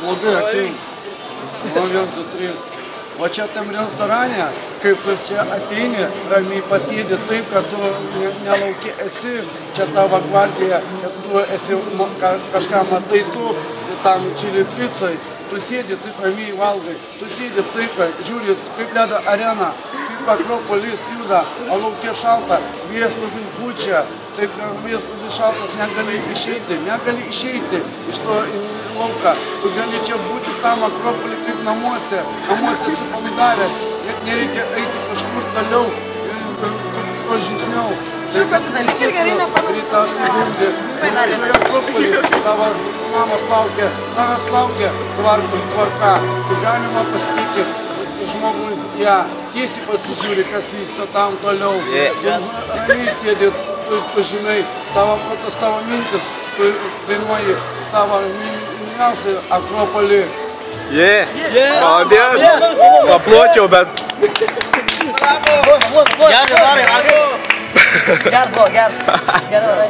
blogai akim. Nu, 1, 2, 3. O čia tam restorane, kaip čia ateini, ramiai pasėdi taip, kad tu nelauki esi, čia tavo gvardija, kad tu esi kažką matai tu, tam čili pizzai, tu sėdi taip ramiai valgai, tu sėdi taip, žiūri kaip ledo arena, kaip Akropolis juda, o laukia šalta, vėjas labai pučia, taip vėjas labai šaltas, negali išeiti iš to lauką, tu gali čia būti tam Akropolį kaip namuose atsipalaidavęs, net nereikia eiti kažkur toliau žingsniau. Čia pasidalyti gerai nepamatyti. Rytą atsibundi, važiuoji Akropolį, tavo namas laukia, tavęs laukia tvarka, kur galima pasitikti žmogui, tiesiai pasižiūri, kas vyksta tam toliau. Ramiai sėdi, tu žinai, tavo mintis, tu dainuoji savo mylimiausią Akropolį. Молодец! Поплотил, bet... Geras buvo, geras. Gerai.